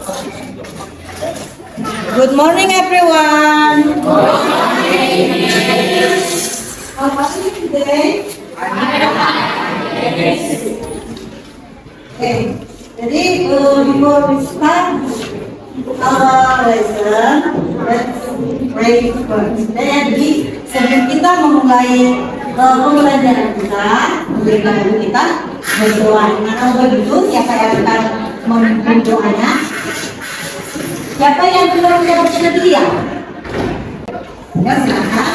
Good morning, everyone. Good morning. How are you today? Okay. Jadi before we start our lesson, let's pray first. Jadi sebelum kita memulai pembelajaran kita, kita berdoa. Kalau begitu, siapa yang akan memimpin doanya? Siapa yang belum bersedia? Ya, silakan.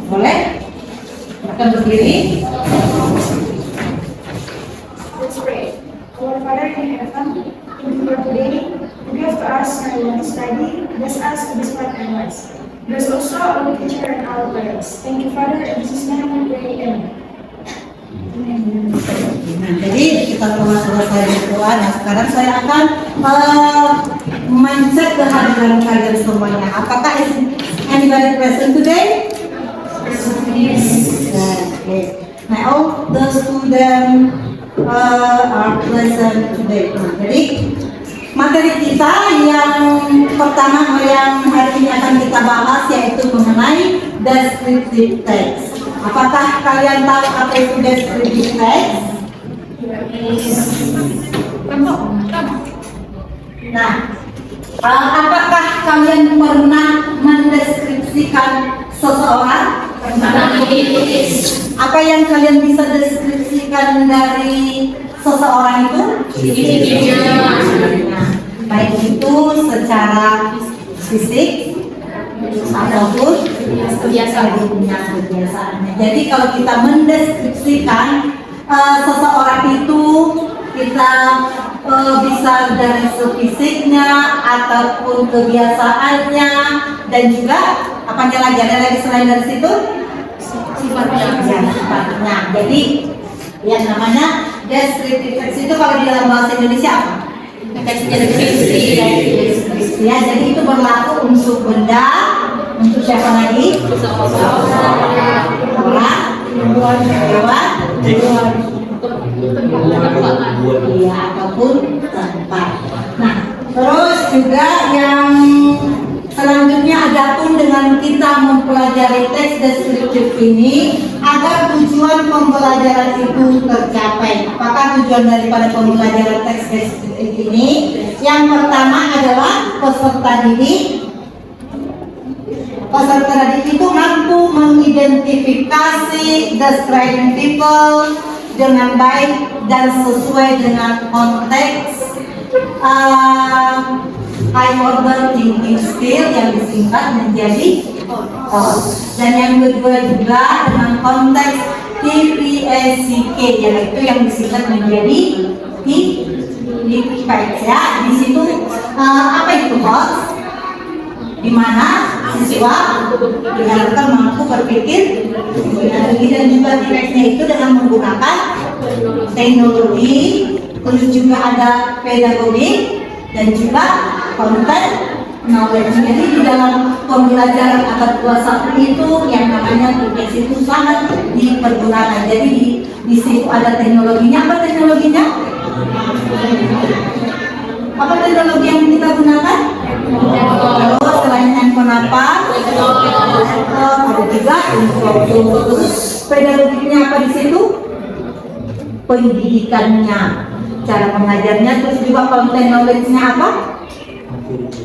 Boleh? Akan berdiri. Let's pray. Our Father in heaven, thank you for today. Give to us our study. Bless us to be smart and wise. Bless also our teacher and our parents. Thank you, Father. In Jesus' name we pray. Amen. Jadi kita telah selesai berdoa. Nah, sekarang saya akan mencek kehadiran kalian semuanya. Apakah anybody present today? Yes. Okay. Now all the students are present today. Nah, jadi materi kita yang pertama yang hari ini akan kita bahas yaitu mengenai descriptive text. Apakah kalian tahu apa itu descriptive text? Nah, apakah kalian pernah mendeskripsikan seseorang? Apa yang kalian bisa deskripsikan dari seseorang itu? Nah, baik itu secara fisik ataupun kebiasaannya. Jadi kalau kita mendeskripsikan seseorang itu, kita bisa dari fisiknya ataupun kebiasaannya dan juga apanya lagi, ada lagi selain dari situ sifatnya. Jadi yang namanya descriptive text itu kalau di dalam bahasa Indonesia apa? Ya, jadi itu berlaku untuk benda, untuk siapa lagi? Orang, hewan, iya, ataupun tempat. Nah, terus juga yang selanjutnya adapun dengan kita mempelajari teks deskriptif ini agar tujuan pembelajaran itu tercapai. Apakah tujuan daripada pembelajaran teks deskriptif ini? Yang pertama adalah peserta didik. Peserta didik itu mampu mengidentifikasi describing people dengan baik dan sesuai dengan konteks high order thinking skill yang disingkat menjadi dan yang kedua juga dengan konteks TPSCK yaitu yang disingkat menjadi TPS ya. Di situ apa itu host? Di mana siswa diharapkan mampu berpikir dan juga teksnya itu dengan menggunakan teknologi, terus juga ada pedagogi dan juga konten knowledge. Jadi di dalam pembelajaran abad 21 itu yang namanya TPS itu sangat dipergunakan. Jadi di situ ada teknologinya. Apa teknologinya? Apa teknologi yang kita gunakan? Kalau selain handphone apa? Ada juga pedagoginya apa di situ? Pendidikannya, cara mengajarnya, terus juga konten knowledge-nya apa?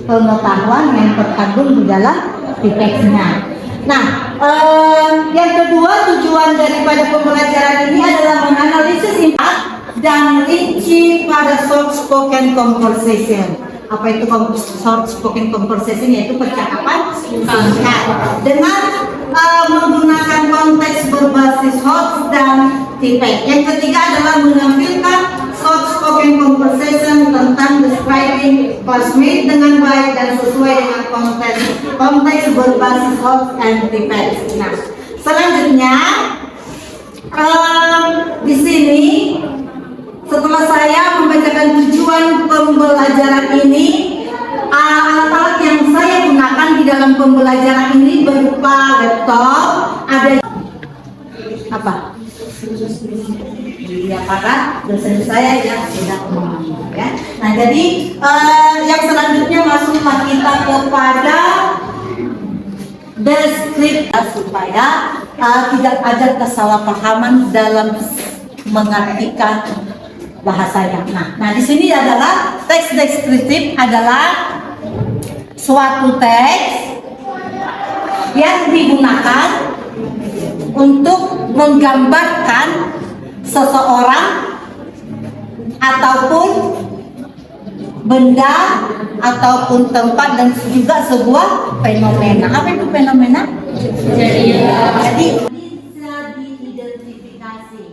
Pengetahuan yang terkandung di dalam teksnya. Nah, yang kedua tujuan daripada pembelajaran ini adalah menganalisis impact dan rinci pada short spoken conversation. Apa itu short spoken conversation? Yaitu percakapan singkat dengan menggunakan konteks berbasis host dan tipe. Yang ketiga adalah menampilkan short spoken conversation tentang describing classmate dengan baik dan sesuai dengan konteks berbasis host and tipe. Nah, selanjutnya di sini setelah saya membacakan tujuan pembelajaran ini, alat-alat yang saya gunakan di dalam pembelajaran ini berupa laptop, ada apa? Ya, para dosen saya yang sudah memahami ya. Nah, jadi yang selanjutnya masuklah kita kepada deskripsi supaya tidak ada kesalahpahaman dalam mengartikan bahasanya. Nah, di sini adalah teks deskriptif adalah suatu teks yang digunakan untuk menggambarkan seseorang ataupun benda ataupun tempat dan juga sebuah fenomena. Apa itu fenomena? Jadi bisa diidentifikasi.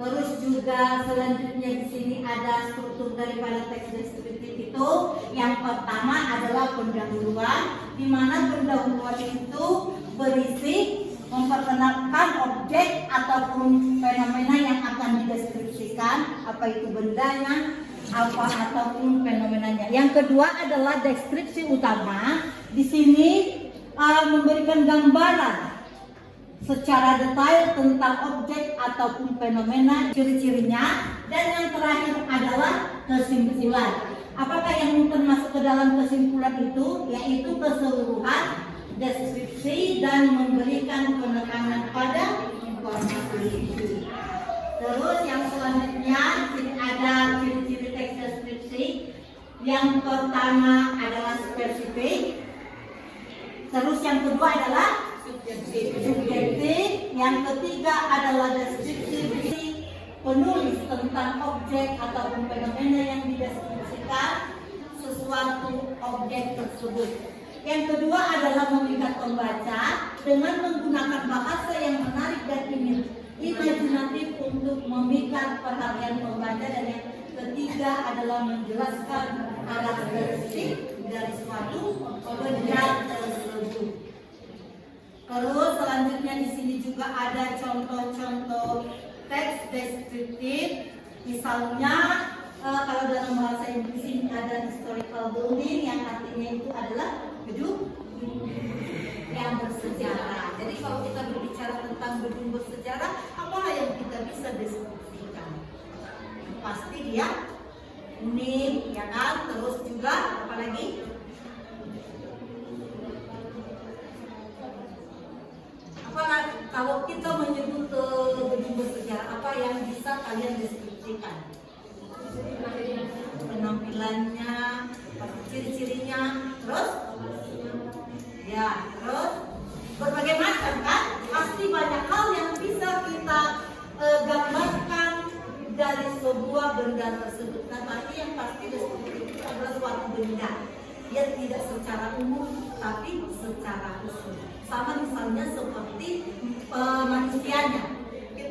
Terus juga selanjutnya di sini ada struktur daripada teks deskriptif itu. Yang pertama adalah pendahuluan, di mana pendahuluan itu berisi memperkenalkan objek ataupun fenomena yang akan dideskripsikan, apa itu bendanya, apa ataupun fenomenanya. Yang kedua adalah deskripsi utama. Di sini memberikan gambaran secara detail tentang objek ataupun fenomena, ciri-cirinya, dan yang terakhir adalah kesimpulan. Apakah yang termasuk ke dalam kesimpulan itu? Yaitu keseluruhan deskripsi dan memberikan penekanan pada informasi itu. Terus yang selanjutnya ada ciri-ciri teks deskripsi. Yang pertama adalah spesifik. Terus yang kedua adalah subjektif. Yang ketiga adalah deskripsi penulis tentang objek ataupun fenomena yang dideskripsikan sesuatu objek tersebut. Yang kedua adalah memikat pembaca dengan menggunakan bahasa yang menarik dan imajinatif untuk memikat perhatian pembaca. Dan yang ketiga adalah menjelaskan karakteristik dari suatu benda tersebut. Terus selanjutnya di sini juga ada contoh-contoh teks deskriptif. Misalnya kalau dalam bahasa Inggris ini ada historical building, yang artinya itu adalah gedung yang bersejarah. Jadi kalau kita berbicara tentang gedung bersejarah, apa yang kita bisa deskripsikan? Pasti dia unik, ya kan? Terus juga apa lagi? Kalau kita menyebut gedung bersejarah, apa yang bisa kalian deskripsikan? Penampilannya, ciri-cirinya, terus ya, terus berbagai macam kan? Pasti banyak hal yang bisa kita gambarkan dari sebuah benda tersebut. Nah, tapi yang pasti deskripsi itu adalah suatu benda. Dia tidak secara umum, tapi secara khusus. Sama misalnya seperti manusianya.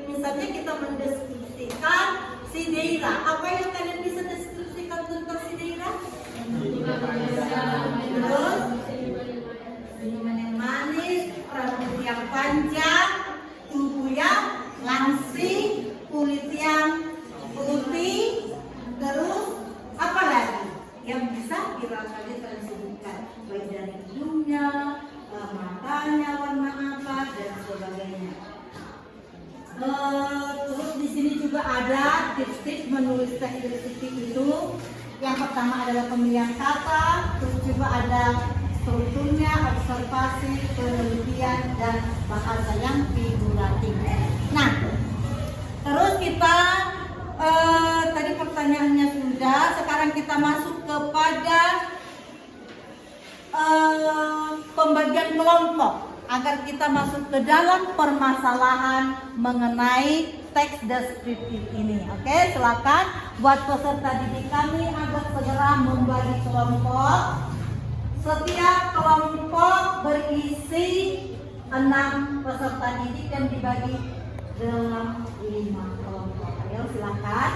Misalnya kita mendeskripsikan si Deira. Apa yang kalian bisa deskripsikan tentang si Deira? Terus senyuman yang manis, rambut yang panjang, tubuh yang langsing, kulit yang putih. Terus apa lagi yang bisa kalian sebutkan? Baik dari hidungnya, matanya warna apa, dan sebagainya. Terus di sini juga ada tips-tips menulis teks deskriptif itu. Yang pertama adalah pemilihan kata, terus juga ada strukturnya, observasi, penelitian, dan bahasa yang figuratif. Nah, terus kita tadi pertanyaannya sudah, sekarang kita masuk kepada pembagian kelompok agar kita masuk ke dalam permasalahan mengenai teks deskriptif ini. Oke, silakan buat peserta didik kami agar segera membagi kelompok. Setiap kelompok berisi 6 peserta didik dan dibagi dalam 5 kelompok. Ayo silakan.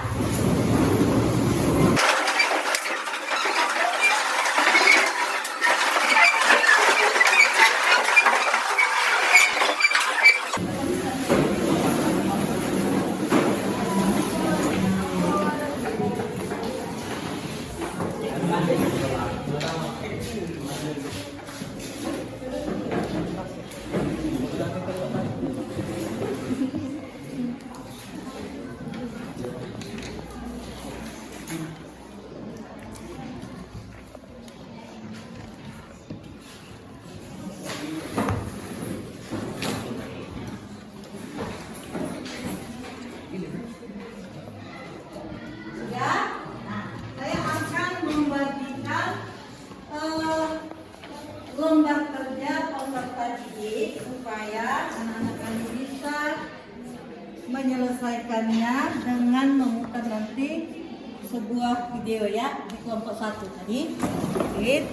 sebuah video ya di kelompok 1 tadi. Oke.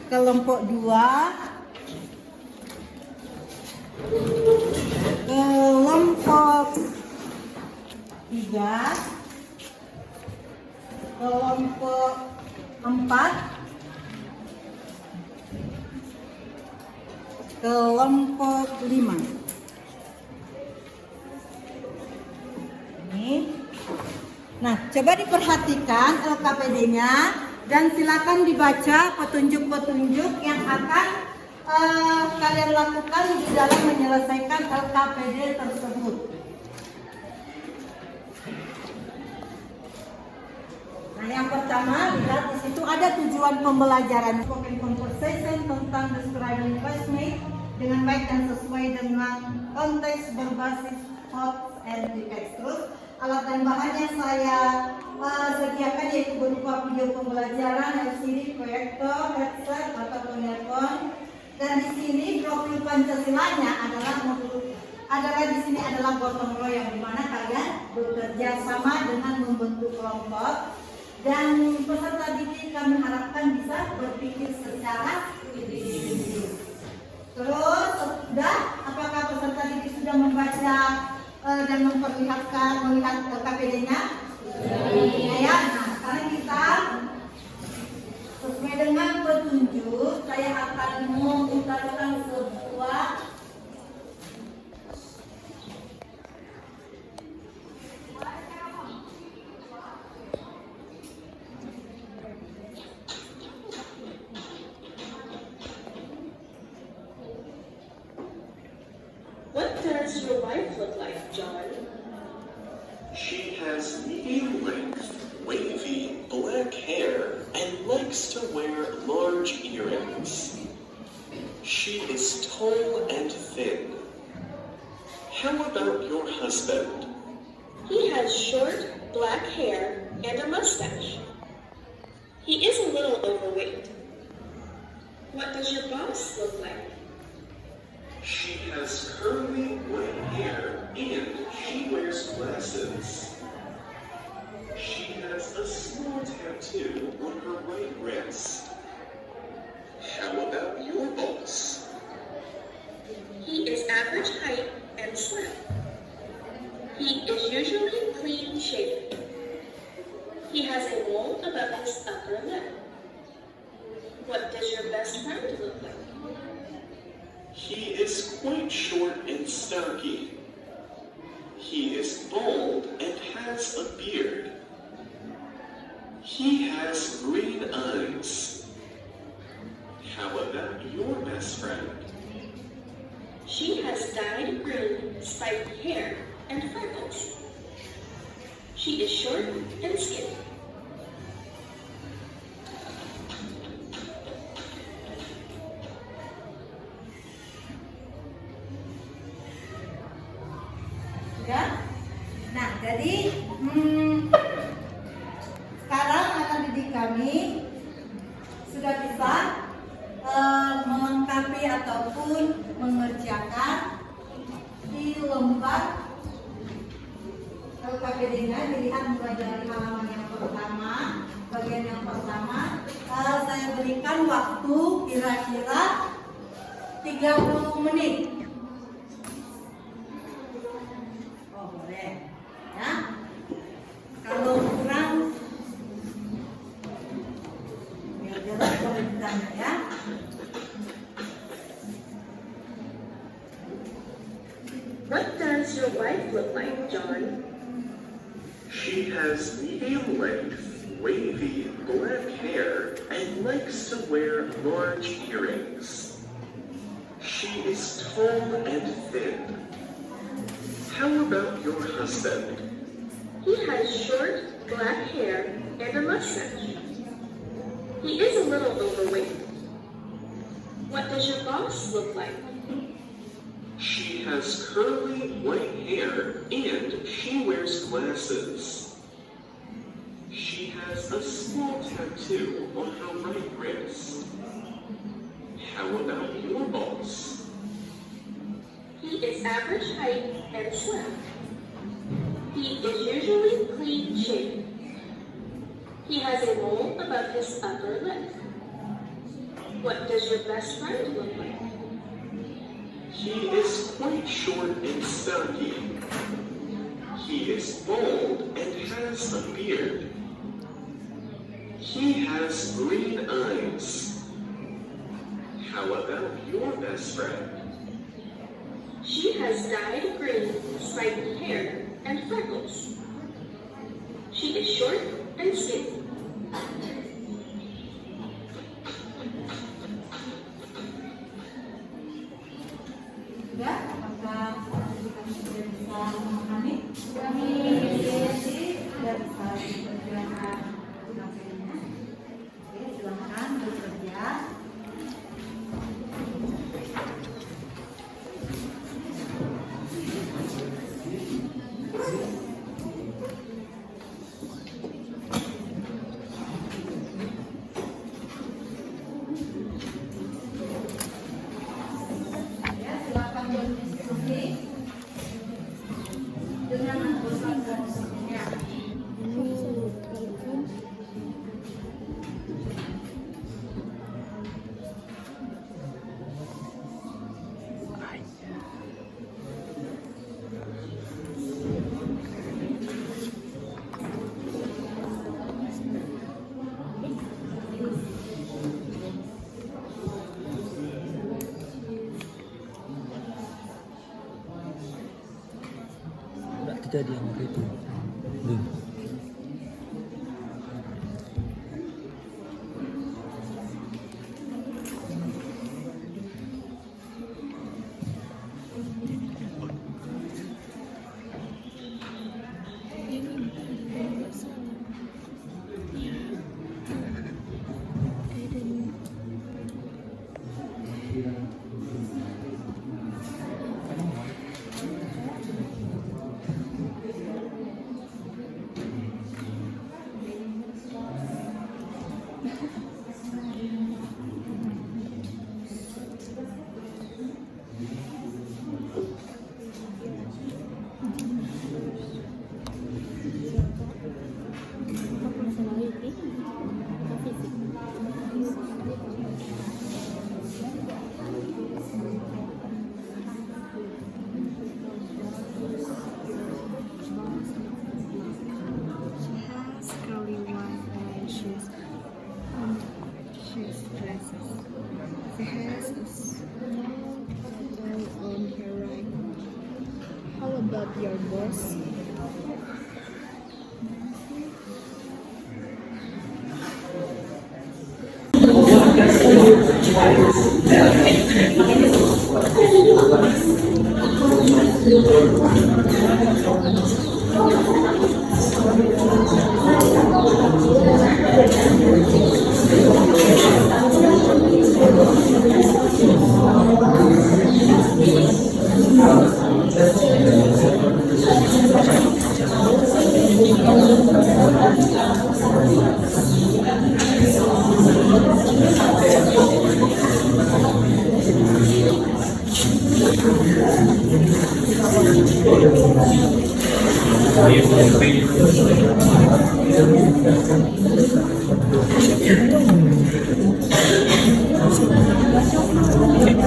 Kelompok 2. Kelompok 3. Kelompok 4. Kelompok 5. Ini. Nah, coba diperhatikan LKPD-nya dan silakan dibaca petunjuk-petunjuk yang akan kalian lakukan di dalam menyelesaikan LKPD tersebut. Nah, yang pertama, lihat di situ ada tujuan pembelajaran spoken conversation tentang describing classmate dengan baik dan sesuai dengan konteks berbasis thoughts and text. Terus alat dan bahannya saya sediakan yaitu berupa video pembelajaran, LCD, proyektor, headset ataupun earphone. Dan di sini profil Pancasilanya adalah di sini adalah gotong royong, di mana kalian bekerja sama dengan membentuk kelompok. Dan peserta didik kami harapkan bisa berpikir secara individu. Terus sudah, apakah peserta didik sudah membaca dan melihat LKPD-nya? Ya. Nah, sekarang kita sesuai dengan petunjuk, saya akan memutarkan sebuah What does your wife look like, John? She has medium-length, wavy, black hair and likes to wear large earrings. She is tall and thin. How about your husband? He has short, black hair and a mustache. He is a little overweight. What does your boss look like? She has curly white hair and she wears glasses. She has a small tattoo on her right wrist. How about your boss? He is average height and slim. He is usually clean shaven. He has a mole above his upper lip. What does your best friend look like? He is quite short and stocky. He is bald and has a beard. He has green eyes. How about your best friend? She has dyed green, spiky hair and freckles. She is short and skinny. Ya. Nah, jadi sekarang anak didik kami sudah bisa melengkapi ataupun mengerjakan di lembar LKPD-nya. Dilihat mulai dari halaman yang pertama, bagian yang pertama. Saya berikan waktu kira-kira 30 menit. Ya, kalau kurang ya jelas boleh ditanya ya. What does your wife look like, John? She has medium-length, wavy, black hair and likes to wear large earrings. She is tall and thin. How about your husband? He has short, black hair and a mustache. He is a little overweight. What does your boss look like? She has curly white hair and she wears glasses. She has a small tattoo on her right wrist. How about your boss? He is average height and slim. He is usually clean shaven. He has a mole above his upper lip. What does your best friend look like? He is quite short and stocky. He is bald and has a beard. He has green eyes. How about your best friend? She has dyed green, striped hair and freckles. She is short and skinny. Ya, apakah kami sudah bisa memahami? Kami sudah bisa dikerjakan materinya. Oke, silakan bekerja. Ya, silakan berdiskusi dengan anggota-anggotanya. Enggak kejadian waktu itu. Belum. She has curly white eyelashes and she's glasses. She has a small tattoo on her right. How about your boss?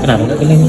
Kenapa nggak keling?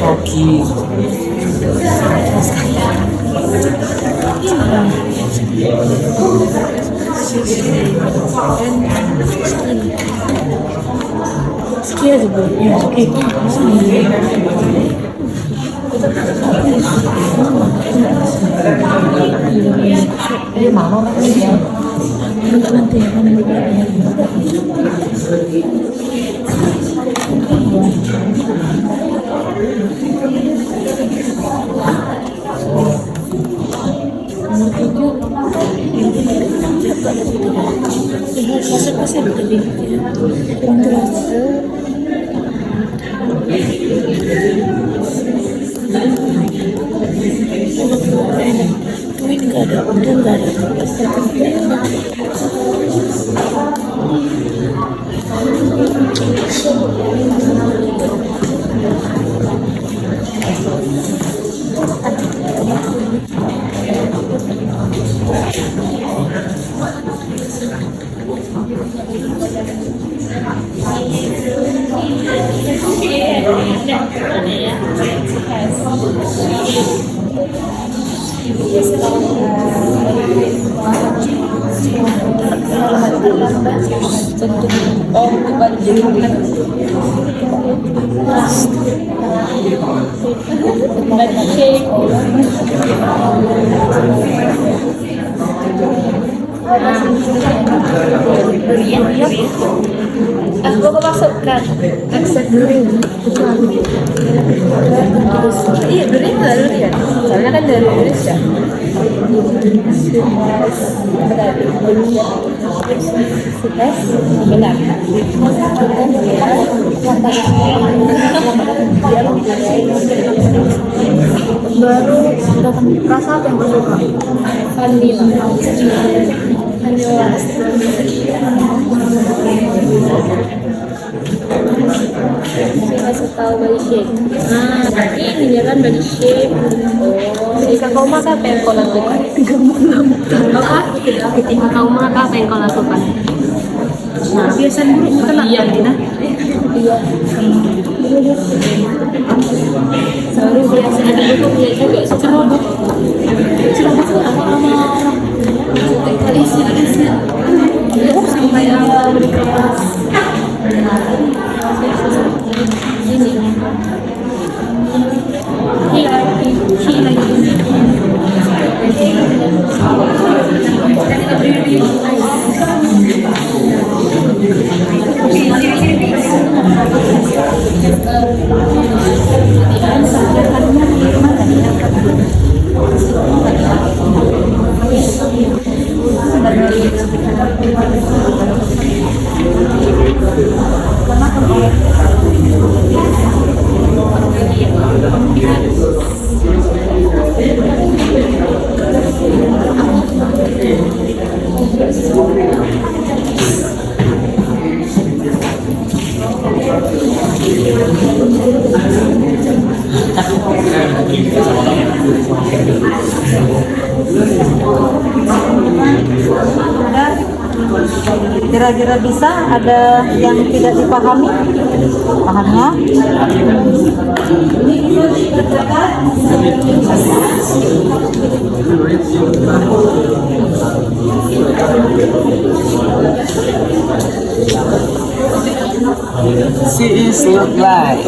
Kaki. Ski aja bu, ya oke. Ini mama ya. Nanti akan berbicara. kurang terasa. Duit nggak ada, udah nggak ada. Aku masukkan accept durian. Iya, durian nggak durian. Soalnya kan dari Indonesia. Benar. Baru datang rasa apa yang bersuka? Vanilla. Vanilla. Saya suka body shape. Ini ya kan body shape. Ketika kau makan apa yang kau lakukan? Apa? Ketika kau makan apa yang kau lakukan? Kebiasaan buruk telah ya, Dina. Iya. Selalu biasaan buruk ya juga ceroboh. Ceroboh sama isi. Sampai berkeras. Ini. Kira-kira bisa ada yang tidak dipahami? Pahamnya? Ini bisa dikerjakan. She is look like.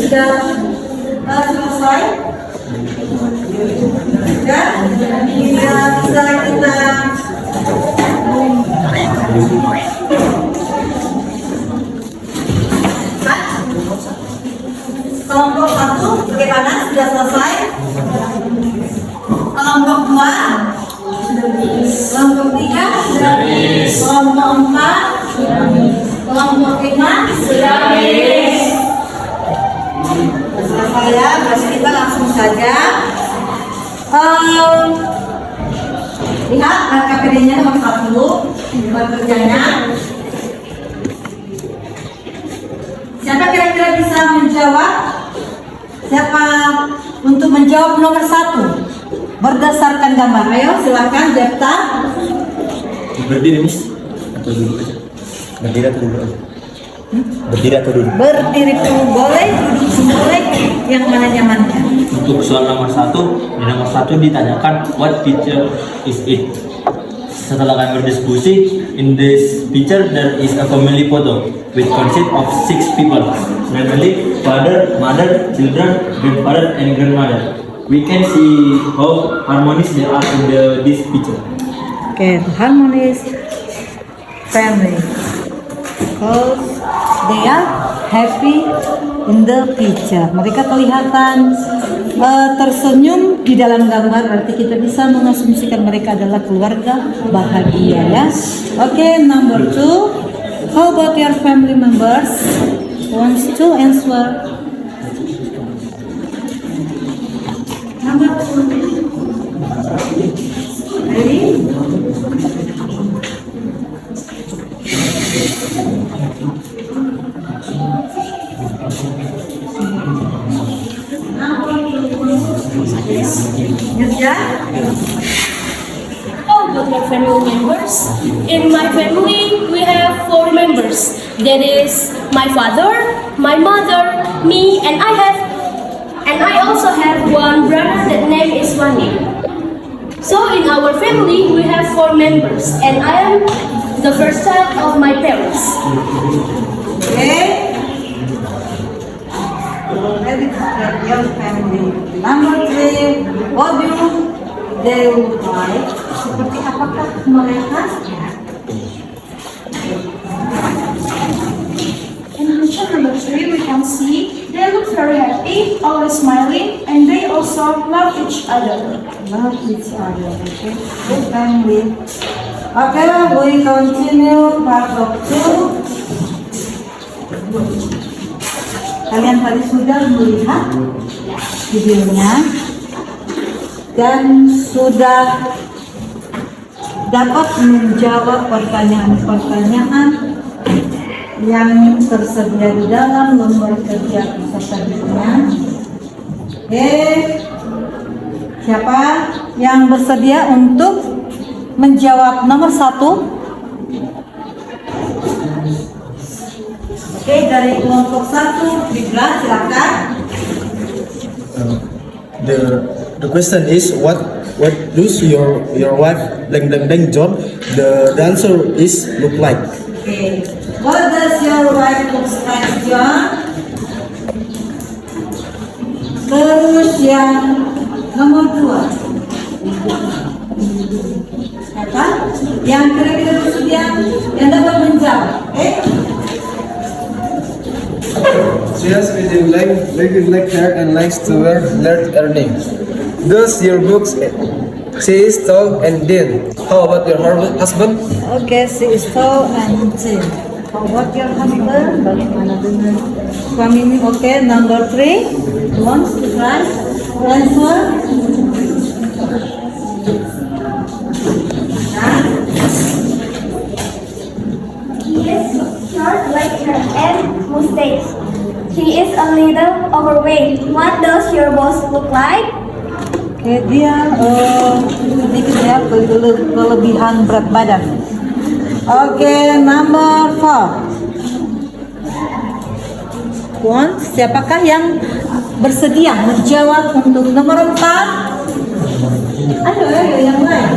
Sudah selesai? Ya, bisa kita kelompok 1 bagaimana? Sudah selesai? Kelompok 2, kelompok 3, kelompok 4, kelompok 5 sudah selesai ya, berarti kita langsung saja lihat KPD-nya nomor 1 buat kerjanya. Siapa kira-kira bisa menjawab? Siapa untuk menjawab nomor 1 berdasarkan gambar? Ayo silakan Jepta. Berdiri, Miss? Atau duduk aja? Berdiri atau duduk aja? Berdiri atau duduk? Berdiri pun boleh, duduk pun boleh, yang mana nyamannya. Untuk soal nomor 1, di nomor 1 ditanyakan what picture is it? Setelah kami berdiskusi, in this picture there is a family photo which consists of 6 people, namely father, mother, children, grandfather, and grandmother. We can see how harmonious they are in this picture. Okay, harmonious family because they are happy in the picture. Mereka kelihatan tersenyum di dalam gambar, berarti kita bisa mengasumsikan mereka adalah keluarga bahagia ya. Oke, number 2. How about your family members? Wants to answer? Number 2. Ready? How about your family members? In my family, we have 4 members. That is my father, my mother, me, and I also have one brother that name is Wani. So in our family, we have 4 members, and I am the first child of my parents. Okay. Very good, your family. Number 3. What do they look like? Seperti apakah mereka? In picture number 3, we can see they look very happy, always smiling, and they also love each other. Love each other. Okay. Good family. Okay, we continue part of 2. Kalian tadi sudah melihat videonya dan sudah dapat menjawab pertanyaan-pertanyaan yang tersedia di dalam lembar kerja peserta didiknya. Oke, siapa yang bersedia untuk menjawab nomor 1? Oke, dari kelompok 1, Bibla, silakan. The question is what does your wife Deng Deng Deng job? The answer is look like. Oke, what does your wife looks like, John? Terus yang nomor 2, apa? Yang kira-kira bersedia yang dapat menjawab. Oke? She has very black hair and likes to wear large earrings. Does your books she is tall and thin? How about your husband? Oke, she is tall and thin. How about your husband? Bagaimana dengan suamimu? Oke, number 3. Wants to try answer? He is short, black hair and mustache. He is a little overweight. What does your boss look like? Oke, dia sedikit ya kelebihan berat badan. Oke, number 4. Siapakah yang bersedia menjawab untuk nomor 4? Ayo yang lain.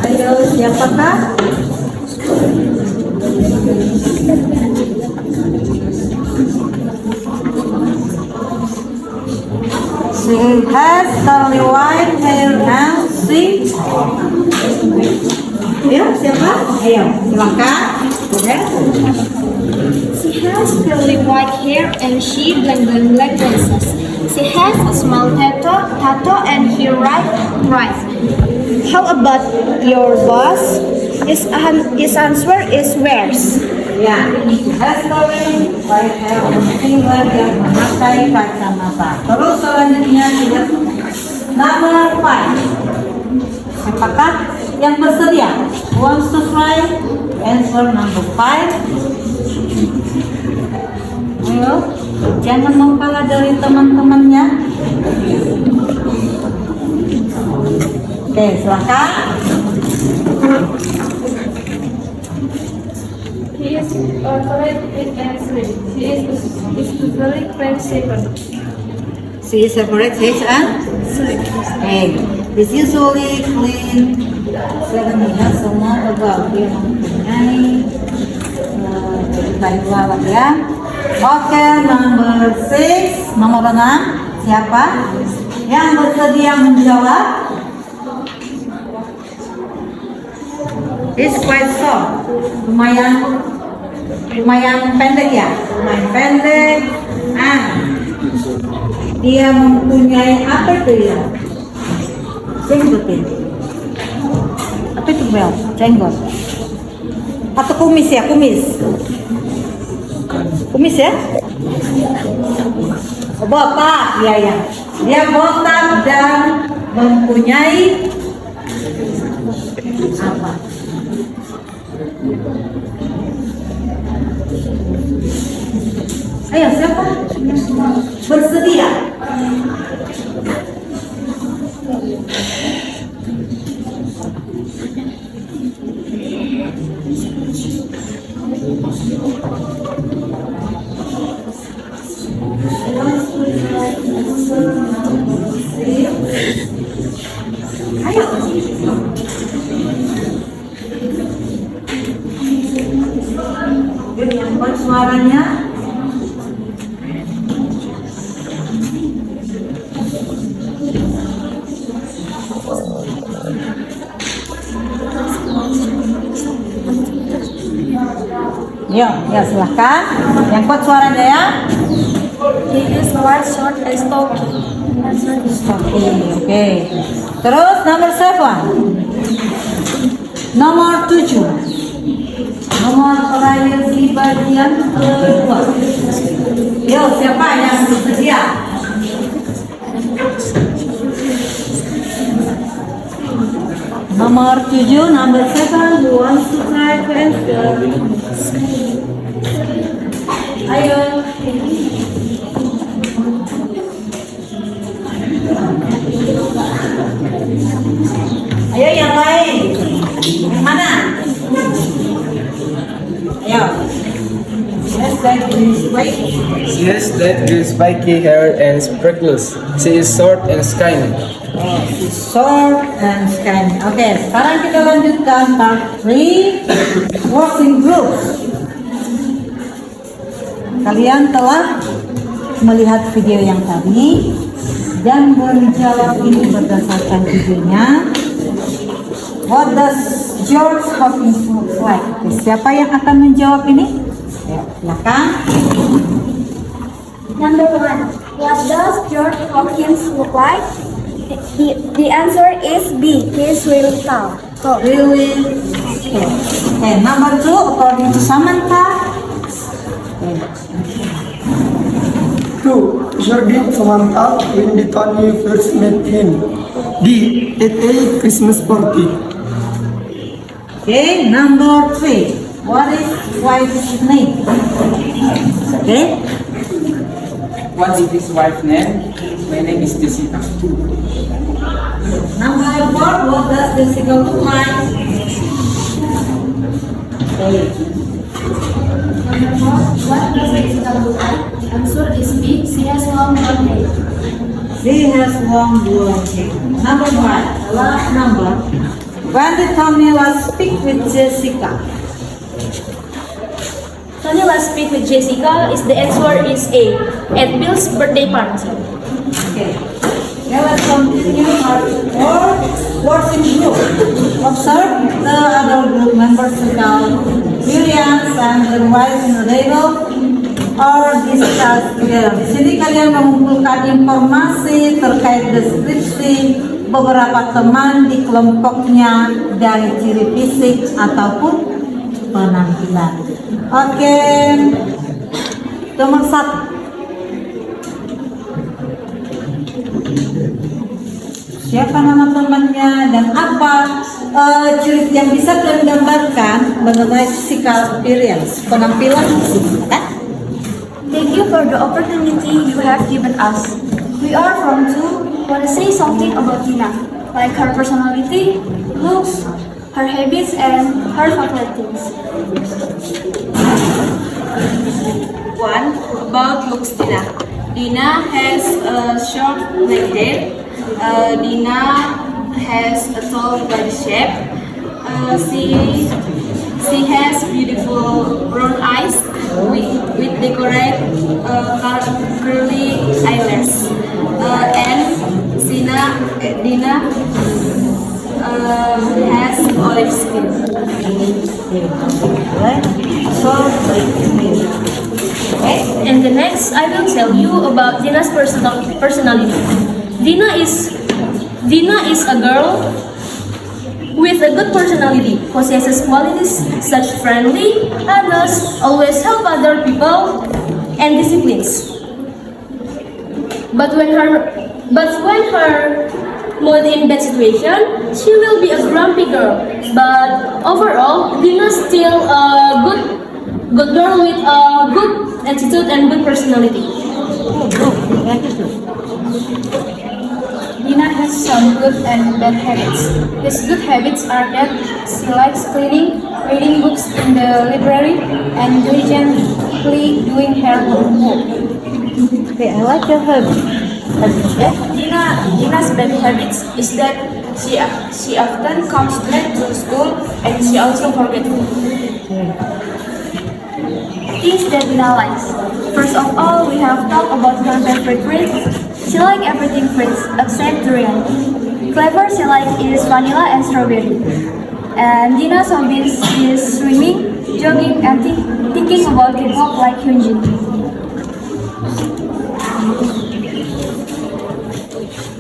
Ayo, siapakah? She has curly white hair and she. Ayo, siapa? Ayo, silakan. She has curly white hair and she black glasses. She has a small tattoo and her right. How about your boss? His answer is wears. Ya, she has curly white hair and she yang memakai kacamata. Terus selanjutnya lihat number 5. Siapakah yang bersedia? Wants to try answer number 5? Ayo, jangan mau kalah dari teman-temannya. Oke, silakan. He is correct with answer. He is very friendship. She is a correct answer. Okay, this usually clean. Sebenarnya semua about dia mempunyai baik lawak ya. Oke, number 6, nomor 6. Siapa yang bersedia menjawab? It's quite short, lumayan lumayan pendek ya, lumayan pendek. Nah, dia mempunyai apa itu ya? Jenggot ini. Apa itu Bel? Jenggot. Atau kumis ya, kumis. Kumis ya? Botak, ya ya. Dia botak dan mempunyai apa? Ayo siapa? Bersedia. Ayo. Yang buat suaranya. Ya silahkan. Yang kuat suaranya ya. He is white, short, and stocky. Oke. Terus nomor 7. Nomor 7. Nomor terakhir di bagian kedua. Yo, siapa yang bersedia? Nomor 7, number 7, who wants to try to answer? Ayo. Ayo yang lain. Yang mana? Ayo. She has light green spiky hair and sprinkles. She is short and skinny. Short and skinny. Oke, sekarang kita lanjutkan part 3, working group. Kalian telah melihat video yang tadi dan menjawab ini berdasarkan videonya. What does George Hopkins look like? Oke, siapa yang akan menjawab ini? Ya, silakan. Number 1. What does George Hopkins look like? The answer is B. He is really tall. Really? Okay, number 2, according to Samantha. Two, Jordan Samantha when the Tony first met him. D. At a Christmas party. Okay, number 3. What is wife's name? Okay. What is his wife's name? My name is Jessica. Number 4. What does Jessica look like? Okay. Number 4. What does Jessica look like? Answer is B. She has long blonde hair. She has long blonde hair. Number 5. Last number. When did Tommy last speak with Jessica? Tony last speak with Jessica. The answer is A. At Bill's birthday party. Okay. Now let's continue our working group. Observe the other group members without Williams and the wife in the table or discuss together. Di sini kalian mengumpulkan informasi terkait deskripsi beberapa teman di kelompoknya dari ciri fisik ataupun penampilan. Oke, nomor 1. Siapa nama temannya dan apa ciri yang bisa kalian gambarkan mengenai physical appearance, penampilan fisik, kan? Thank you for the opportunity you have given us. We are from 2. Want to say something about Tina, like her personality, looks, her habits, and her favorite things. 1. About looks Tina. Dina has a short black hair. Dina has a tall body shape. She has beautiful brown eyes with decorate curly eyelash. And Dina has olive skin. So, okay. And the next, I will tell you about Dina's personality. Dina is a girl with a good personality, possesses qualities such friendly, honest, always help other people, and disciplines. But when her mood in bad situation, she will be a grumpy girl. But overall, Dina is still a good girl with a good attitude and good personality. Dina has some good and bad habits. His good habits are that she likes cleaning, reading books in the library, and diligently doing her homework. Okay, I like your habits. Dina's bad habits is that she often comes late to school and she also forgets food. Things that Dina likes. First of all, we have talked about her favorite fruit. She likes everything fruits except durian. Flavor she likes is vanilla and strawberry. And Dina's hobbies is swimming, jogging, and thinking about K-pop like Hyunjin.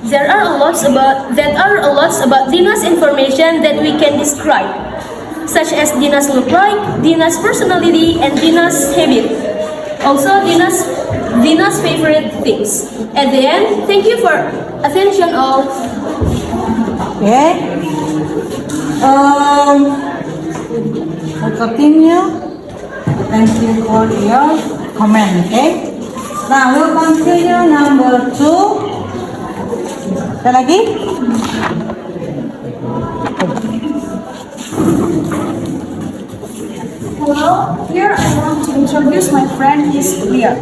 There are a lot about Dina's information that we can describe, such as Dina's look like, Dina's personality, and Dina's habit. Also, Dina's favorite things. At the end, thank you for attention all. Okay. We'll continue. Thank you for your comment. Okay. Now we'll continue number 2. Ada lagi? Hello, here I want to introduce my friend is Leon.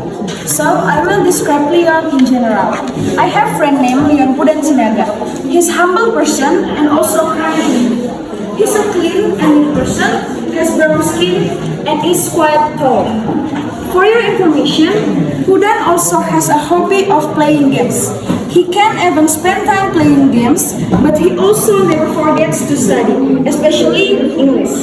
So I will describe Leon in general. I have friend named Leon Pudan Sinaga. He's humble person and also kind. He's a clean and neat person, has brown skin, and is quite tall. For your information, Pudan also has a hobby of playing games. He can even spend time playing games, but he also never forgets to study, especially English.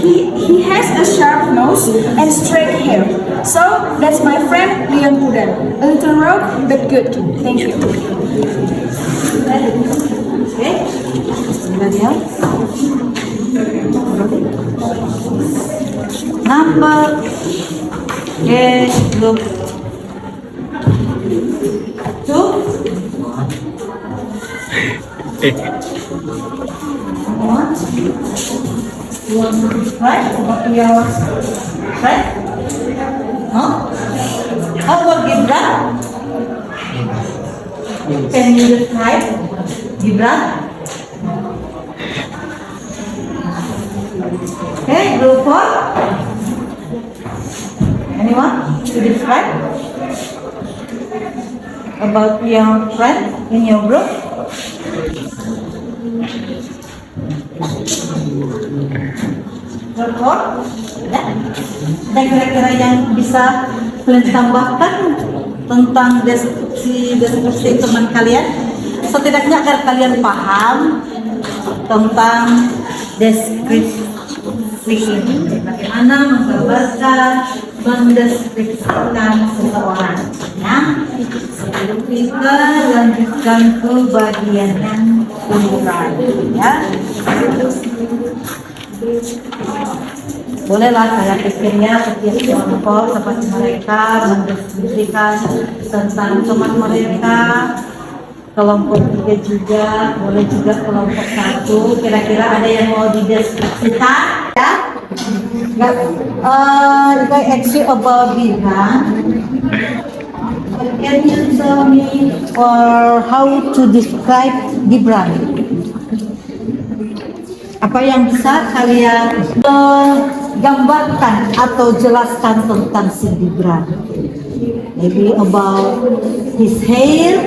He has a sharp nose and straight hair. So that's my friend Leon Pudan. A little rogue, but good. Thank you. Okay. Anybody else? Number 2. What? You want to describe about your friend? No? How about Gibran? Can you describe Gibran? Okay, group 4. Anyone to describe about your friend in your group? Group 4? Ya? Ada kira-kira yang bisa kalian tambahkan tentang deskripsi teman kalian? Setidaknya agar kalian paham tentang deskripsi ini, bagaimana menggambarkan, mendeskripsikan seseorang. Ya, sebelum kita lanjutkan ke bagian yang kedua, ya. Bolehlah saya pikirnya setiap kelompok seperti mereka mendeskripsikan tentang teman mereka. Kelompok 3 juga, boleh juga kelompok 1. Kira-kira ada yang mau dideskripsikan? Ya? If I ask you about Gibran, can you tell me or how to describe Gibran? Apa yang bisa kalian gambarkan atau jelaskan tentang si Gibran? Maybe about his hair,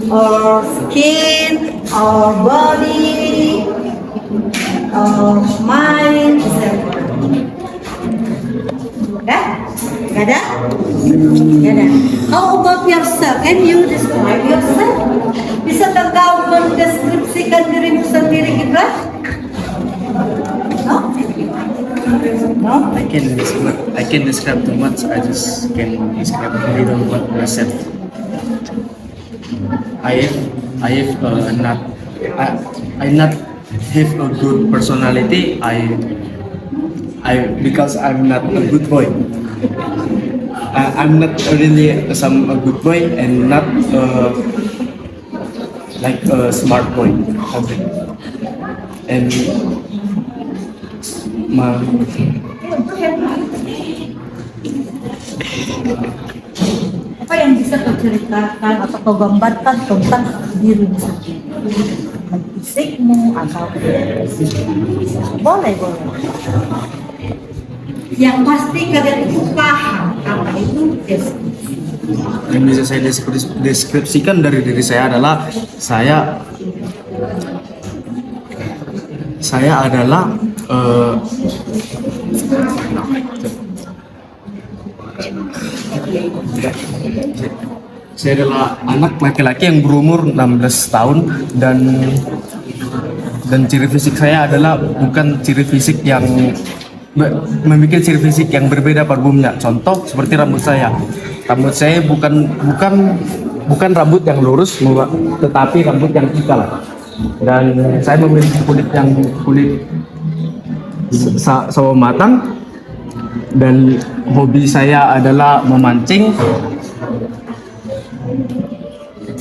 or skin, or body, or mind, etc. Okay? Gak ada? Gak ada. How about yourself? Can you describe yourself? Bisakah kau mendeskripsikan dirimu sendiri No? I can describe too much. I just can describe a little what myself. I not have a good personality. Because I'm not a good boy. I'm not really a good boy and not like a smart boy. And Apa yang bisa kau ceritakan atau kau gambarkan tentang dirimu sendiri? Fisikmu atau boleh. Yang pasti kalian itu paham apa itu deskripsi. yang bisa saya deskripsikan dari diri saya adalah saya adalah saya adalah anak laki-laki yang berumur 16 tahun dan ciri fisik saya adalah bukan ciri fisik yang memiliki ciri fisik yang berbeda pada umumnya. Contoh seperti rambut saya. Rambut saya bukan rambut yang lurus, tetapi rambut yang ikal. Dan saya memiliki kulit sawo matang. Dan hobi saya adalah memancing.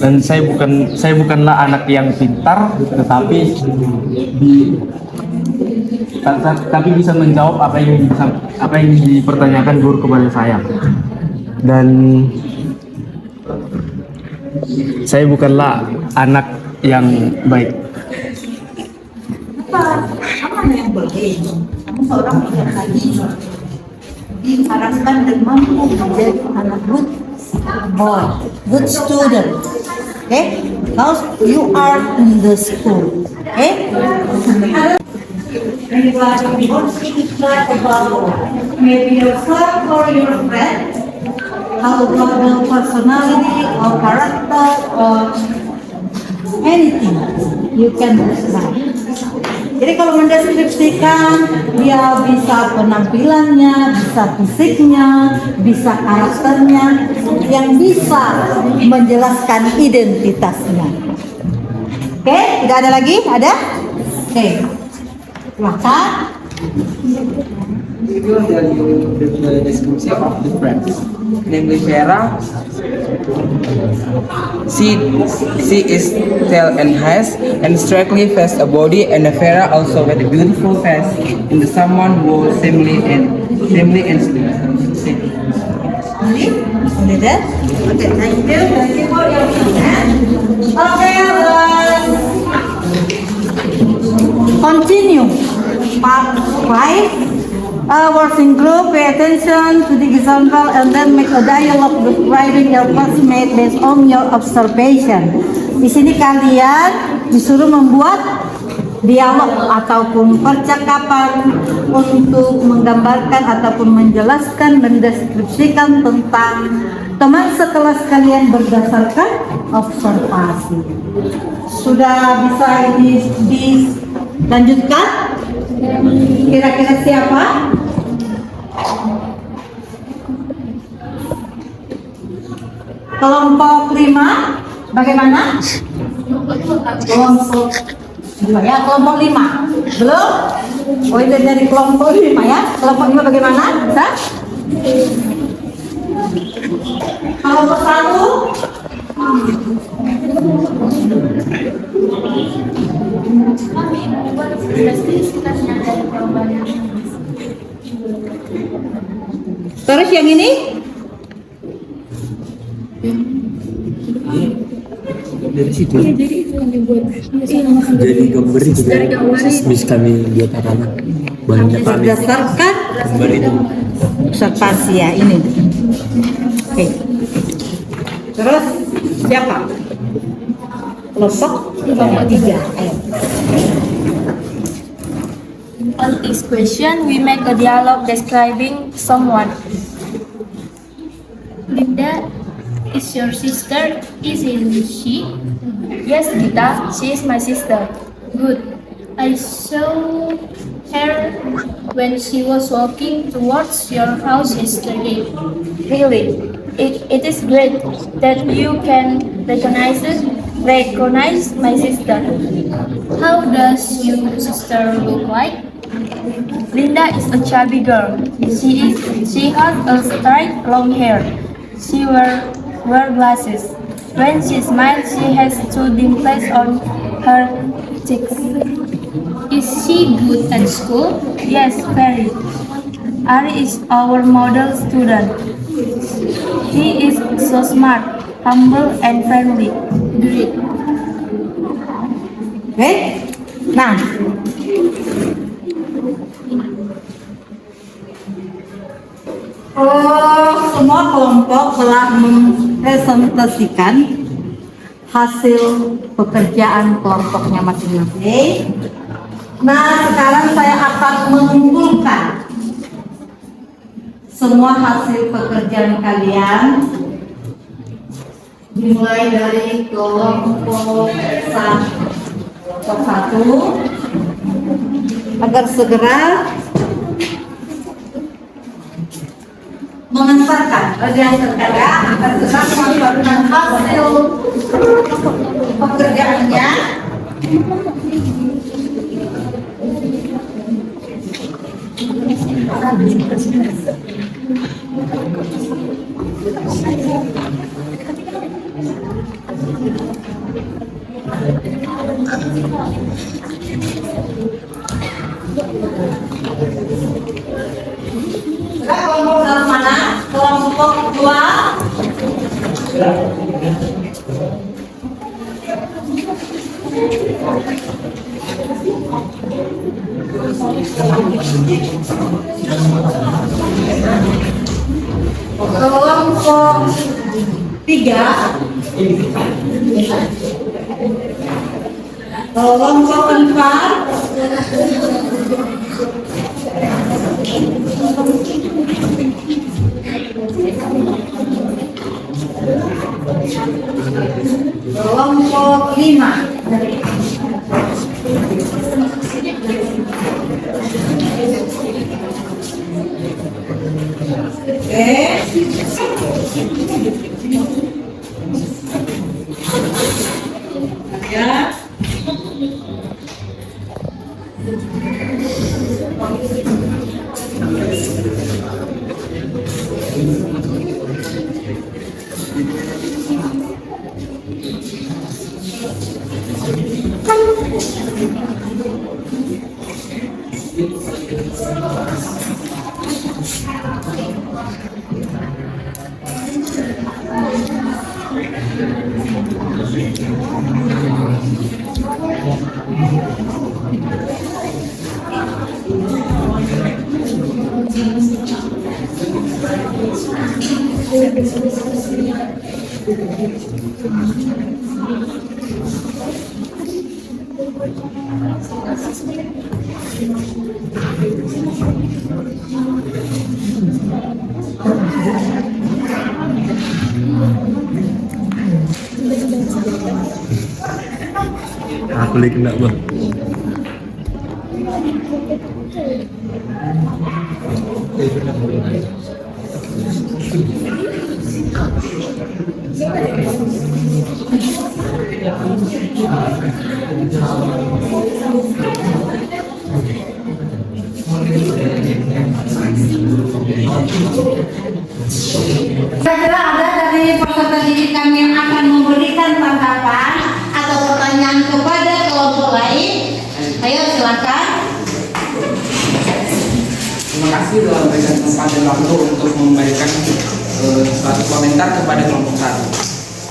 Dan saya bukanlah anak yang pintar, tetapi bisa menjawab apa yang dipertanyakan guru kepada saya. Dan saya bukanlah anak yang baik. Apa yang berbeda? Kamu seorang yang tadi diharapkan dan mampu menjadi anak good boy, good student. Okay? Now you are in the school. Okay? Anybody wants to talk about maybe yourself or your friend? How about the personality or character or anything you can describe. Jadi kalau mendeskripsikan, dia bisa penampilannya, bisa fisiknya, bisa karakternya, yang bisa menjelaskan identitasnya. Oke, tidak ada lagi? Ada? Oke, silahkan. Itu dari the description of the friends. Namely Vera, she is tall and has and strikingly face a body, and Vera also with a beautiful face and someone who family and sweet. Only that? Okay, thank you for your comment. Okay, continue. Part 5. Working group, pay attention to the example and then make a dialogue describing your classmate based on your observation. Di sini kalian disuruh membuat dialog ataupun percakapan untuk menggambarkan ataupun menjelaskan, mendeskripsikan tentang teman sekelas kalian berdasarkan observasi. Sudah bisa dilanjutkan? Kira-kira siapa? Kelompok 5, bagaimana? Kelompok 2 ya, kelompok 5. Belum? Oh, itu dari kelompok 5 ya. Kelompok 5 bagaimana? Bisa? Kelompok 1. Terus yang ini? Dari situ. Jadi gambar itu bisa kami buat apa? Banyak kali. Berdasarkan Gambar itu. observasi ya ini. Oke. Terus siapa? Kelompok 3. Ayo. On this question, we make a dialogue describing someone. Linda, is your sister? Isn't she? Yes, Gita, she is my sister. Good. I saw her when she was walking towards your house yesterday. Really? It is great that you can recognize my sister. How does your sister look like? Linda is a chubby girl. She has a straight long hair. She wear glasses. When she smiles, she has two dimples on her cheeks. Is she good at school? Yes, very. Ari is our model student. He is so smart, humble, and friendly. Great. Oke. Nah, semua kelompok telah mempresentasikan hasil pekerjaan kelompoknya masing-masing. Nah, sekarang saya akan mengumpulkan semua hasil pekerjaan kalian dimulai dari kelompok satu agar segera mengantarkan yang terkadang agar segera mengeluarkan hasil pekerjaannya. Kelompok dalam mana? Kelompok 2. Kelompok 3. Kelompok 4. Kelompok 5. Ya. Aku lagi kena bang. Kira-kira ada dari peserta didik kami yang akan memberikan tanggapan atau pertanyaan kepada kelompok lain? Ayo silakan. Terima kasih telah memberikan tempat dan waktu untuk memberikan suatu komentar kepada kelompok 1.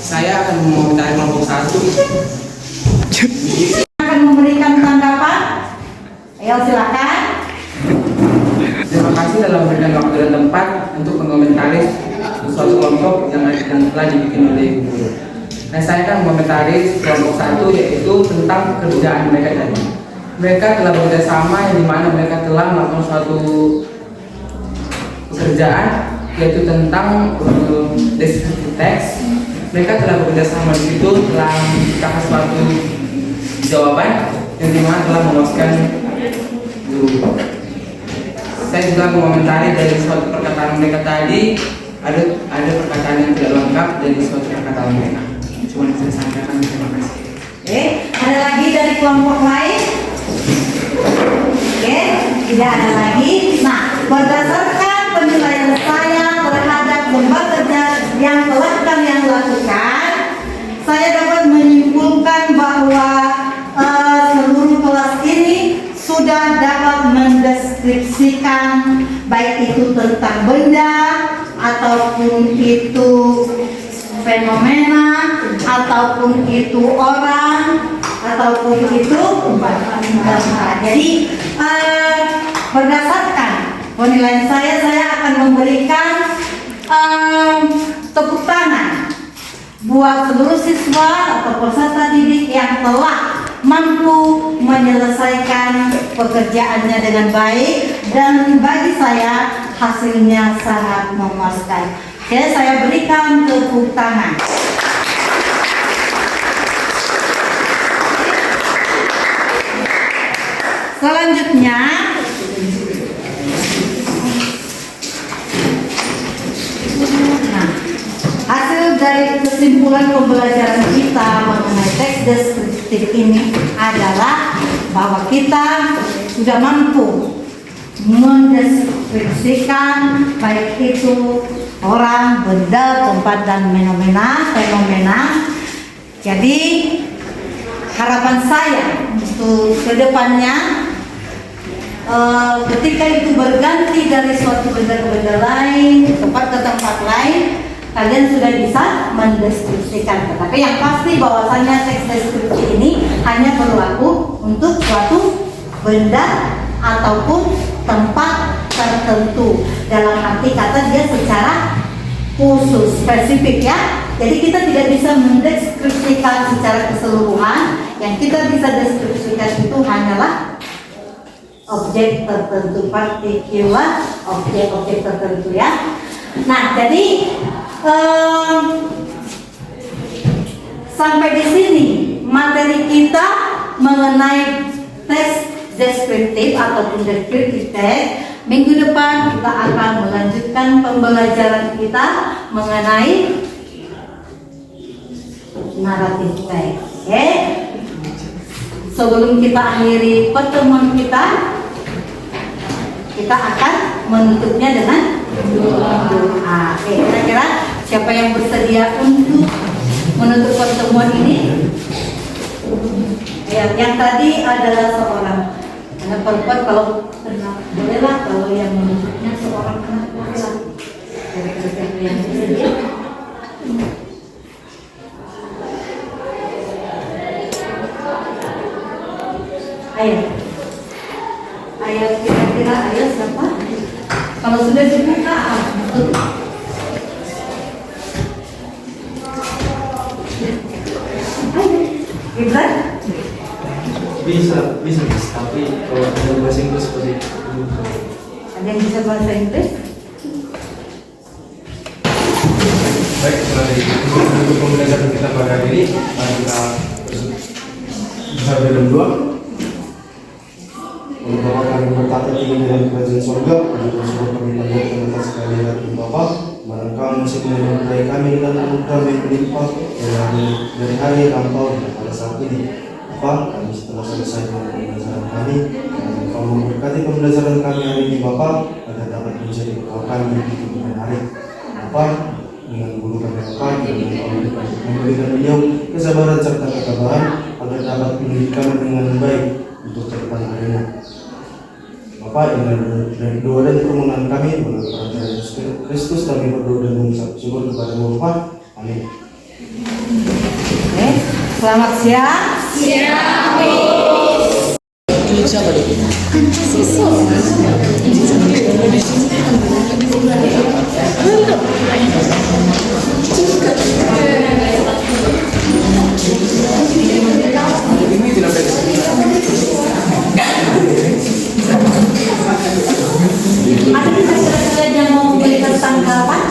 Saya akan mengomentari kelompok 1. Akan memberikan tanggapan? Ayo silakan. Terima kasih telah memberikan waktu dan tempat untuk mengomentari suatu kelompok yang telah dibikin oleh guru. Nah, saya akan mengomentari kelompok 1, yaitu tentang pekerjaan mereka tadi. Mereka telah bekerja sama yang dimana mereka telah melakukan suatu pekerjaan, yaitu tentang deskripsi teks. Mereka telah bekerja sama di situ, telah menciptakan suatu jawaban yang dimana telah memuaskan guru. Saya juga mengomentari dari suatu perkataan mereka tadi, ada perkataan yang tidak lengkap dari suatu perkataan mereka. Cuma saya sampaikan, terima kasih. Oke, ada lagi dari kelompok lain? Oke, tidak ada lagi. Nah, berdasarkan penilaian saya terhadap lembar kerja yang telah kalian lakukan, saya dapat menyimpulkan bahwa seluruh kelas ini sudah dapat mendeskripsikan baik itu tentang benda ataupun itu fenomena ataupun itu orang ataupun itu benda. Jadi berdasarkan penilaian saya akan memberikan tepuk tangan buat seluruh siswa atau peserta didik yang telah mampu menyelesaikan pekerjaannya dengan baik, dan bagi saya hasilnya sangat memuaskan. Oke, saya berikan tepuk tangan. Selanjutnya, hasil dari kesimpulan pembelajaran kita mengenai teks deskriptif ini adalah bahwa kita sudah mampu mendeskripsikan baik itu orang, benda, tempat, dan fenomena. Jadi harapan saya untuk kedepannya, ketika itu berganti dari suatu benda ke benda lain, tempat ke tempat lain, kalian sudah bisa mendeskripsikan. Tetapi yang pasti bahwasanya teks deskripsi ini hanya berlaku untuk suatu benda ataupun tempat tertentu. Dalam arti kata dia secara khusus, spesifik ya. Jadi kita tidak bisa mendeskripsikan secara keseluruhan. Yang kita bisa deskripsikan itu hanyalah objek tertentu, partikular, objek-objek tertentu ya. Nah, jadi sampai di sini materi kita mengenai teks deskriptif ataupun deskriptif teks. Minggu depan kita akan melanjutkan pembelajaran kita mengenai naratif teks. Oke? Sebelum kita akhiri pertemuan kita akan menutupnya dengan doa. Oke, kira-kira siapa yang bersedia untuk menutup pertemuan ini? Ya, yang tadi adalah seorang anak perempuan, kalau bolehlah, kalau yang menunjuknya seorang anak laki-laki. Kira-kira siapa yang bersedia? Ayo kira-kira siapa? Kalau sudah dibuka, Gibran? Bisa, tapi kalau ada bahasa Inggris seperti itu. Ada yang bisa bahasa Inggris? Baik, untuk pembelajaran kita pada hari ini, mari kita bersabda dalam doa. Oleh Bapa kami berkata tinggi dalam kerajaan surga, dan surga kami panjatkan atas kehadiran Bapa, mana Engkau masih menyertai kami dan anugerah yang berlimpah dari hari lampau dan pada saat ini. Bapa, kami setelah selesai dengan pembelajaran kami, dan Engkau memberkati pembelajaran kami hari ini Bapa, agar dapat menjadi bekal kami di kemudian hari. Bapa, dengan guru kami Bapa, dan Engkau memberikan beliau kesabaran serta ketabahan agar dapat mendidik kami dengan baik untuk ke depan harinya. Bapak, dengan doa dan permohonan kami melalui perantara Yesus Kristus, kami berdoa dan mengucap syukur kepada Bapa. Amin. Oke, selamat siang. Ada kira-kira yang mau memberikan tanggapan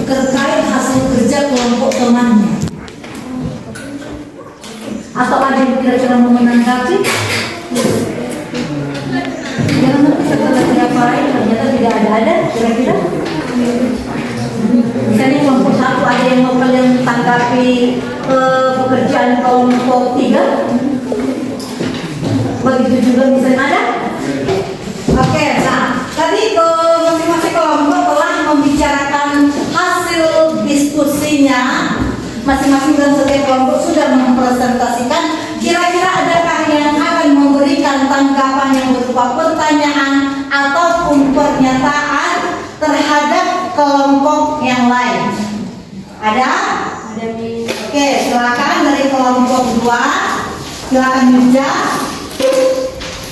terkait hasil kerja kelompok temannya? Atau ada yang kira-kira mau menanggapi? Jangan nanti setelah diapain ternyata tidak ada kira-kira. Misalnya kelompok 1 ada yang mau kalian tanggapi pekerjaan kelompok 3? Begitu juga misalnya ada? Oke, nah tadi masing-masing kelompok telah membicarakan hasil diskusinya. Masing-masing dalam setiap kelompok sudah mempresentasikan. Kira-kira adakah yang akan memberikan tanggapan yang berupa pertanyaan ataupun pernyataan terhadap kelompok yang lain? Ada? Oke, silakan dari kelompok 2. Silakan Yuja.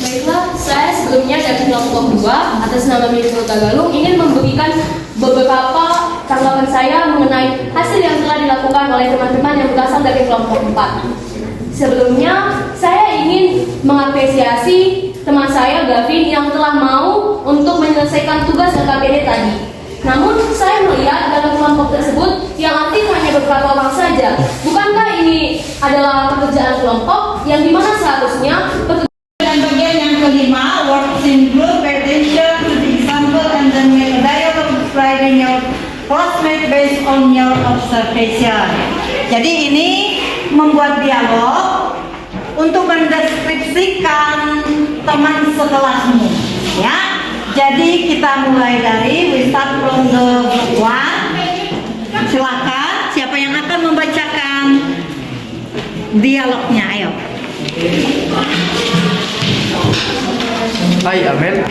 Baiklah, saya sebelumnya dari kelompok 2 atas nama Mirko Tagalung ingin memberikan beberapa tanggapan saya mengenai hasil yang telah dilakukan oleh teman-teman yang berasal dari kelompok 4. Sebelumnya, saya ingin mengapresiasi teman saya Gavin yang telah mau untuk menyelesaikan tugas LKPD tadi. Namun, saya melihat dalam kelompok tersebut yang aktif hanya beberapa orang saja. Bukankah ini adalah pekerjaan kelompok yang dimana seharusnya dan bagian yang kelima, work in group, pay attention to the example and then make a dialogue describing your classmate based on your observation. Jadi ini membuat dialog untuk mendeskripsikan teman sekelasmu, ya. Jadi kita mulai dari we start from the group 1. Silakan, siapa yang akan membacakan dialognya? Ayo. Hi Amel.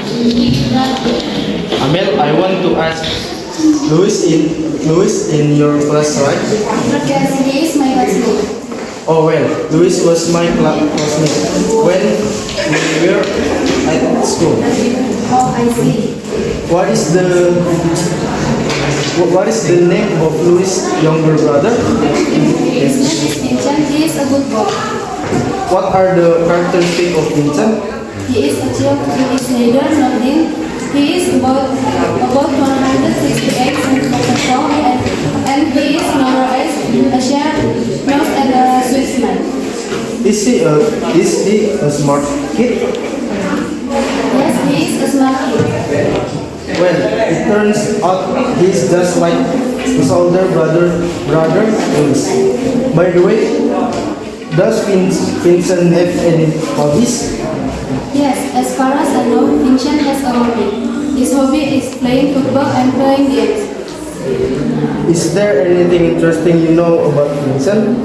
Amel, I want to ask, Louis in your class, right? Yes, he is my classmate. Oh well, Louis was my classmate when we were at school. Oh, I see. What is the name of Louis' younger brother? His name is Vincent. He is a good boy. What are the characteristics of Vincent? He is a child. He is neither nor thin. He is about 168 centimeters tall and he is narrow-eyed, a sharp nose and a sweet smile. Is he a smart kid? Yes, he is a smart kid. Well, it turns out he's just like his older brother Louis. By the way, does Vincent have any hobbies? Yes, as far as I know, Vincent has a hobby. His hobby is playing football and playing games. Is there anything interesting you know about Vincent?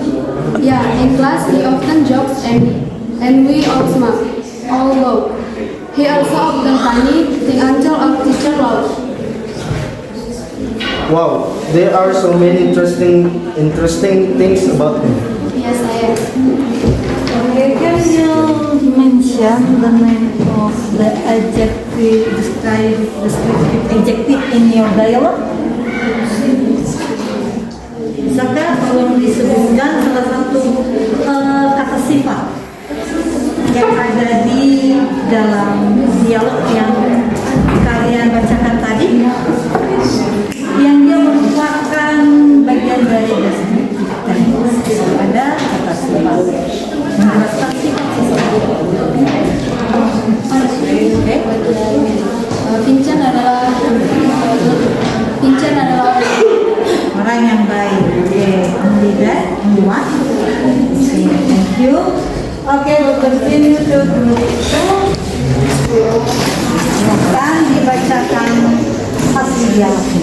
Yeah, in class he often jokes and we all smile, all laugh. He also often funny until our teacher laughs. Wow, there are so many interesting things about him. Yes, I am. Okay, can you mention the name of the descriptive adjective in your dialogue? Bisakah tolong disebutkan salah satu kata sifat yang ada di dalam dialog yang kalian bacakan tadi, yang dia merupakan bagian dari deskriptif tadi ada kata sifat menjelaskan sifat seseorang. Vincent adalah orang yang baik. Oke, only that, only one. Okay, thank you. Okay, we'll continue to group 2. Silakan dibacakan hasil dialognya.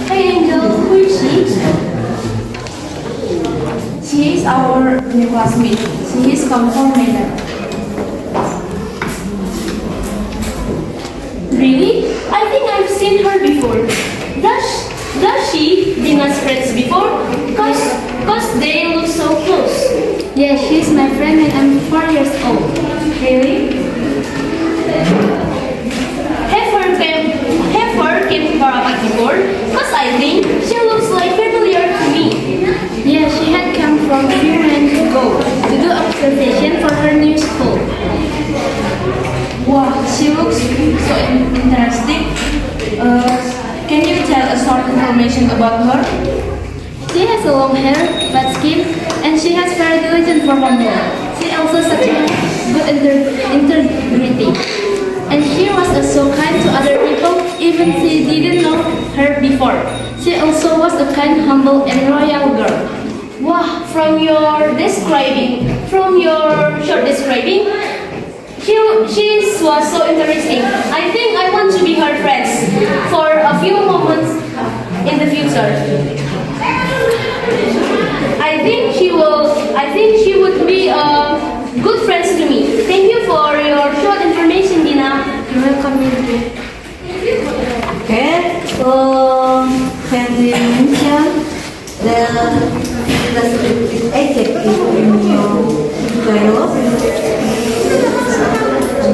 Hey Angel, who is she? She is our new classmate. She is come from Medan. Really? I think I've seen her before. Does she been as friends before? Cause they look so close. Yes, she's my friend and I'm 4 years old. Really? Have her came for a before? Cause I think she looks like familiar to me. Yes, she had come from a few months ago to do observation for her new school. Wow, she looks so interesting. Can you share a short information about her? She has a long hair, light skin, and she has very diligent for homework. She also such a good integrity. And she was so kind to other people, even she didn't know her before. She also was a kind, humble, and royal girl. Wow, from your short describing, she was so interesting. I think I want to be her friends for a few moments in the future. I think she would be good friends to me. Thank you for your short information, Dina. You're welcome, Mildred. Okay, so can we mention the descriptive adjective in your dialogue?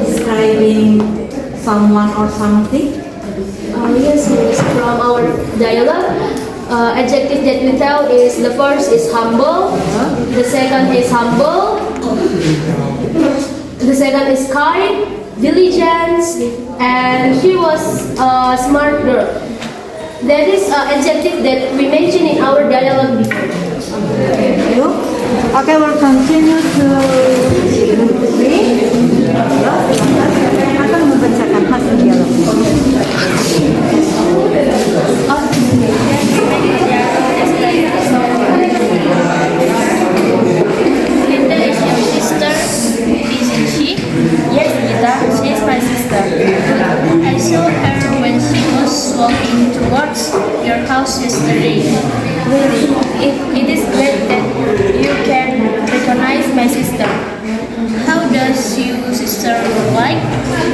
Describing someone or something? Yes, miss. From our dialogue, adjective that we tell is the first is humble, the second is humble, the second is kind, diligent, and she was a smart girl. That is adjective that we mentioned in our dialogue before. Thank you. Okay, we'll continue to read. Silakan, saya akan membacakan hasil dialog. Linda is your sister, isn't she? Yes, Gita, she is my sister. I saw her when she was walking towards your house yesterday. Really, it is great that you can recognize my sister. How does your sister look like?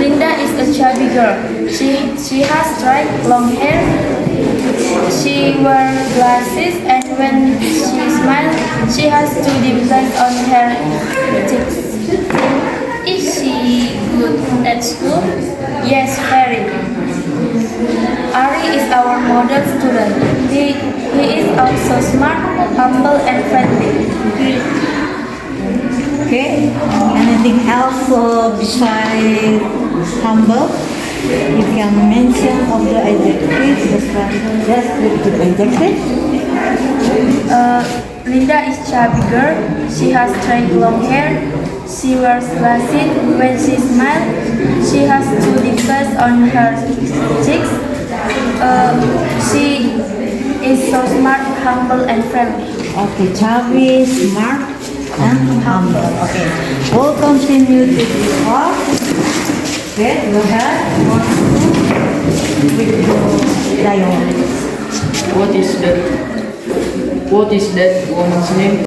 Linda is a chubby girl. She has straight long hair. She wears glasses, and when she smiles, she has two dimples on her cheeks. Is she good at school? Yes, very. Ari is our model student. He is also smart, humble, and friendly. Okay, anything else besides humble? You can mention of the adjectives, descriptive adjective. Linda is chubby girl. She has straight long hair. She wears glasses. When she smiles, she has two dimples on her cheeks. She is so smart, humble, and friendly. Okay, chubby, smart, and humble. Okay, we'll continue to do all. Okay, go ahead. With the dialogue. What is that woman's name?